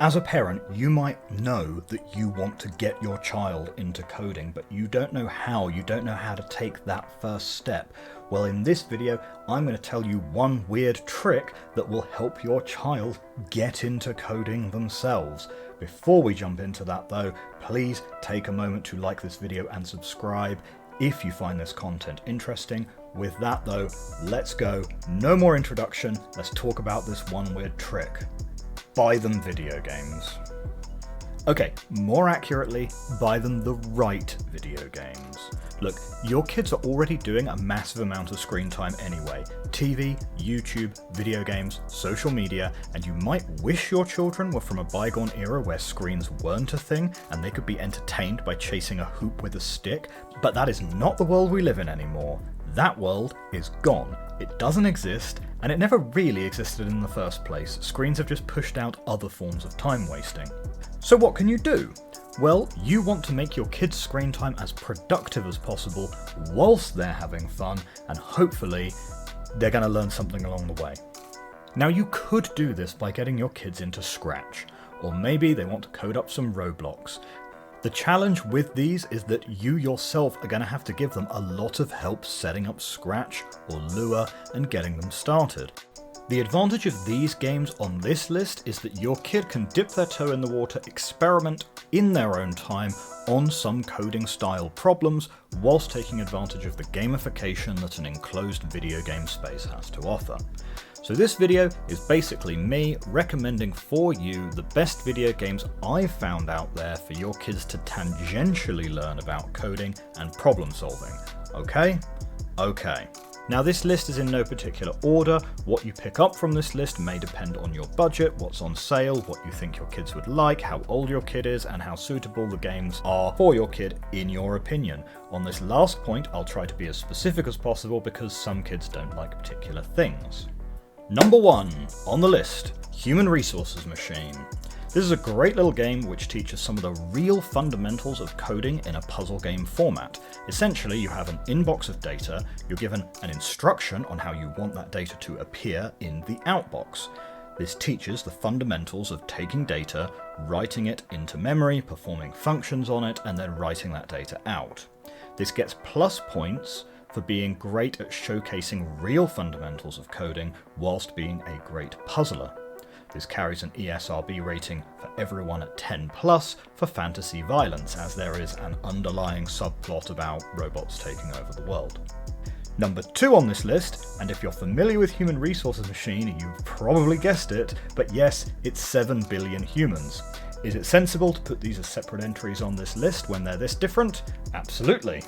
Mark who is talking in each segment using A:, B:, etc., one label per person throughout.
A: As a parent, you might know that you want to get your child into coding, but you don't know how to take that first step. Well, in this video, I'm going to tell you one weird trick that will help your child get into coding themselves. Before we jump into that though, please take a moment to like this video and subscribe if you find this content interesting. With that though, let's go. No more introduction, let's talk about this one weird trick. Buy them video games. Okay, more accurately, buy them the right video games. Look, your kids are already doing a massive amount of screen time anyway. TV, YouTube, video games, social media, and you might wish your children were from a bygone era where screens weren't a thing and they could be entertained by chasing a hoop with a stick, but that is not the world we live in anymore. That world is gone. It doesn't exist, and it never really existed in the first place. Screens have just pushed out other forms of time wasting. So what can you do? Well, you want to make your kids' screen time as productive as possible whilst they're having fun, and hopefully they're going to learn something along the way. Now you could do this by getting your kids into Scratch, or maybe they want to code up some Roblox. The challenge with these is that you yourself are going to have to give them a lot of help setting up Scratch or Lua and getting them started. The advantage of these games on this list is that your kid can dip their toe in the water, experiment in their own time on some coding style problems whilst taking advantage of the gamification that an enclosed video game space has to offer. So this video is basically me recommending for you the best video games I've found out there for your kids to tangentially learn about coding and problem solving. Okay? Okay. Now this list is in no particular order. What you pick up from this list may depend on your budget, what's on sale, what you think your kids would like, how old your kid is, and how suitable the games are for your kid in your opinion. On this last point, I'll try to be as specific as possible because some kids don't like particular things. Number 1 on the list, Human Resources Machine. This is a great little game which teaches some of the real fundamentals of coding in a puzzle game format. Essentially, you have an inbox of data, you're given an instruction on how you want that data to appear in the outbox. This teaches the fundamentals of taking data, writing it into memory, performing functions on it, and then writing that data out. This gets plus points for being great at showcasing real fundamentals of coding whilst being a great puzzler. This carries an ESRB rating for everyone at 10+ for fantasy violence, as there is an underlying subplot about robots taking over the world. Number 2 on this list, and if you're familiar with Human Resources Machine, you've probably guessed it, but yes, it's 7 billion humans. Is it sensible to put these as separate entries on this list when they're this different? Absolutely.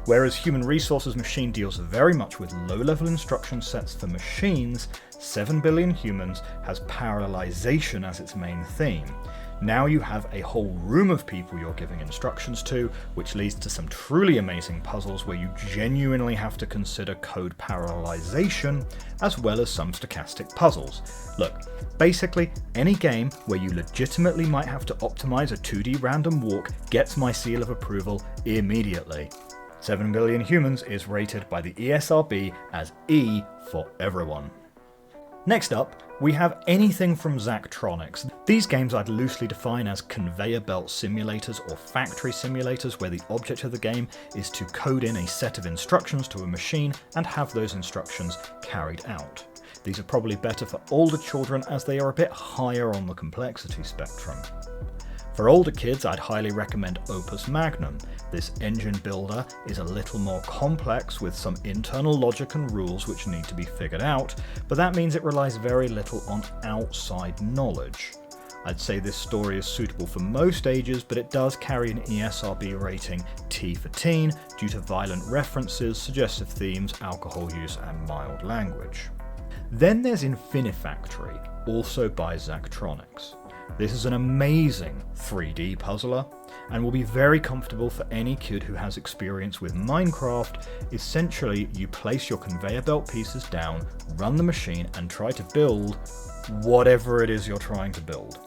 A: Whereas Human Resources Machine deals very much with low-level instruction sets for machines, 7 billion humans has parallelization as its main theme. Now you have a whole room of people you're giving instructions to, which leads to some truly amazing puzzles where you genuinely have to consider code parallelization as well as some stochastic puzzles. Look, basically any game where you legitimately might have to optimize a 2D random walk gets my seal of approval immediately. 7 billion humans is rated by the ESRB as E for everyone. Next up, we have anything from Zachtronics. These games I'd loosely define as conveyor belt simulators or factory simulators where the object of the game is to code in a set of instructions to a machine and have those instructions carried out. These are probably better for older children as they are a bit higher on the complexity spectrum. For older kids, I'd highly recommend Opus Magum. This engine builder is a little more complex with some internal logic and rules which need to be figured out, but that means it relies very little on outside knowledge. I'd say this story is suitable for most ages, but it does carry an ESRB rating T for teen due to violent references, suggestive themes, alcohol use, and mild language. Then there's Infinifactory, also by Zachtronics. This is an amazing 3D puzzler and will be very comfortable for any kid who has experience with Minecraft. Essentially, you place your conveyor belt pieces down, run the machine, and try to build whatever it is you're trying to build.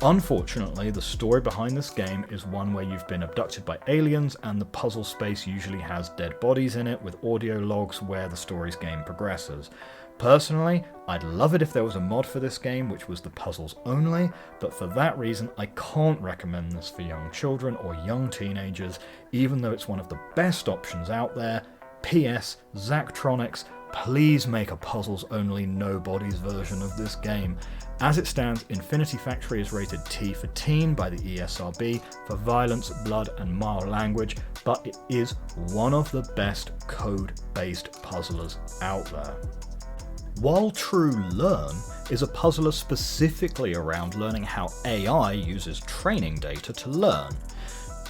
A: Unfortunately, the story behind this game is one where you've been abducted by aliens and the puzzle space usually has dead bodies in it with audio logs where the story's game progresses. Personally, I'd love it if there was a mod for this game which was the puzzles only, but for that reason I can't recommend this for young children or young teenagers, even though it's one of the best options out there. P.S. Zachtronics, please make a puzzles only nobodies version of this game. As it stands, Infinifactory is rated T for teen by the ESRB for violence, blood and mild language, but it is one of the best code-based puzzlers out there. While True Learn is a puzzler specifically around learning how AI uses training data to learn.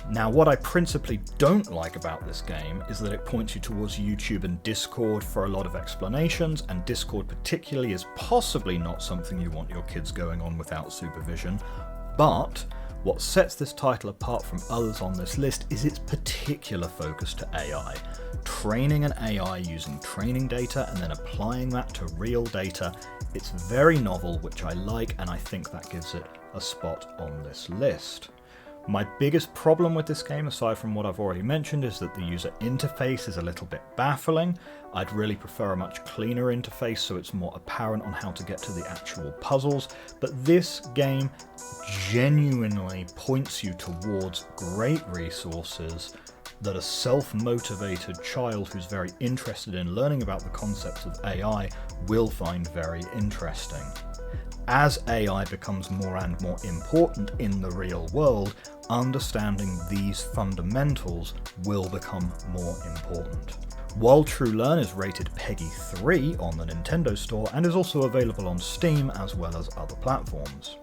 A: Now, what I principally don't like about this game is that it points you towards YouTube and Discord for a lot of explanations, and Discord particularly is possibly not something you want your kids going on without supervision, but what sets this title apart from others on this list is its particular focus to AI. Training an AI using training data and then applying that to real data. It's very novel, which I like, and I think that gives it a spot on this list. My biggest problem with this game, aside from what I've already mentioned, is that the user interface is a little bit baffling. I'd really prefer a much cleaner interface so it's more apparent on how to get to the actual puzzles, but this game genuinely points you towards great resources that a self-motivated child who's very interested in learning about the concepts of AI will find very interesting. As AI becomes more and more important in the real world, understanding these fundamentals will become more important. While True Learn is rated PEGI 3 on the Nintendo Store and is also available on Steam as well as other platforms.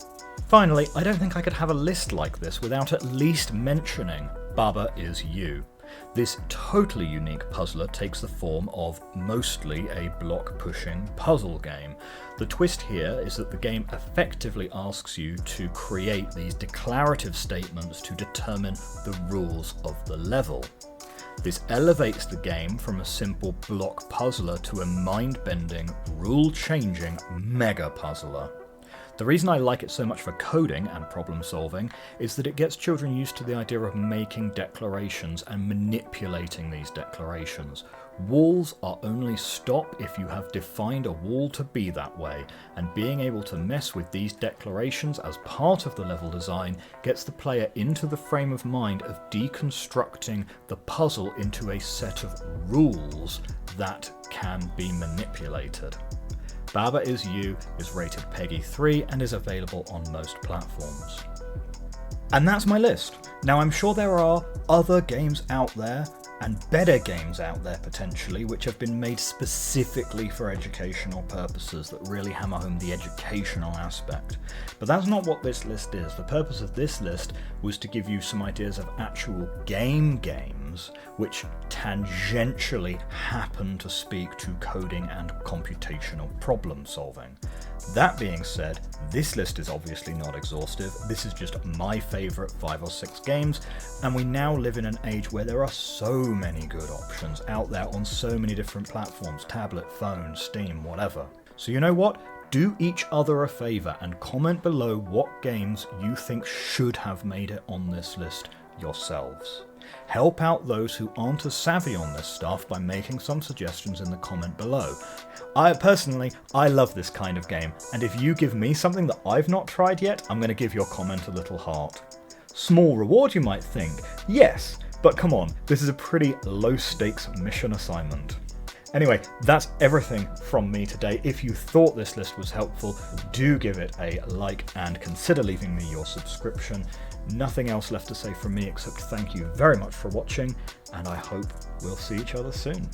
A: Finally, I don't think I could have a list like this without at least mentioning Baba Is You. This totally unique puzzler takes the form of mostly a block-pushing puzzle game. The twist here is that the game effectively asks you to create these declarative statements to determine the rules of the level. This elevates the game from a simple block puzzler to a mind-bending, rule-changing mega puzzler. The reason I like it so much for coding and problem solving is that it gets children used to the idea of making declarations and manipulating these declarations. Walls are only stop if you have defined a wall to be that way, and being able to mess with these declarations as part of the level design gets the player into the frame of mind of deconstructing the puzzle into a set of rules that can be manipulated. Baba Is You is rated PEGI 3 and is available on most platforms. And that's my list. Now, I'm sure there are other games out there, and better games out there potentially, which have been made specifically for educational purposes that really hammer home the educational aspect. But that's not what this list is. The purpose of this list was to give you some ideas of actual games which tangentially happen to speak to coding and computational problem solving. That being said, this list is obviously not exhaustive. This is just my favourite 5 or 6 games, and we now live in an age where there are so many good options out there on so many different platforms, tablet, phone, Steam, whatever. So you know what? Do each other a favour and comment below what games you think should have made it on this list yourselves. Help out those who aren't as savvy on this stuff by making some suggestions in the comment below. I love this kind of game, and if you give me something that I've not tried yet, I'm going to give your comment a little heart. Small reward, you might think. Yes, but come on, this is a pretty low-stakes mission assignment. Anyway, that's everything from me today. If you thought this list was helpful, do give it a like and consider leaving me your subscription. Nothing else left to say from me except thank you very much for watching, and I hope we'll see each other soon.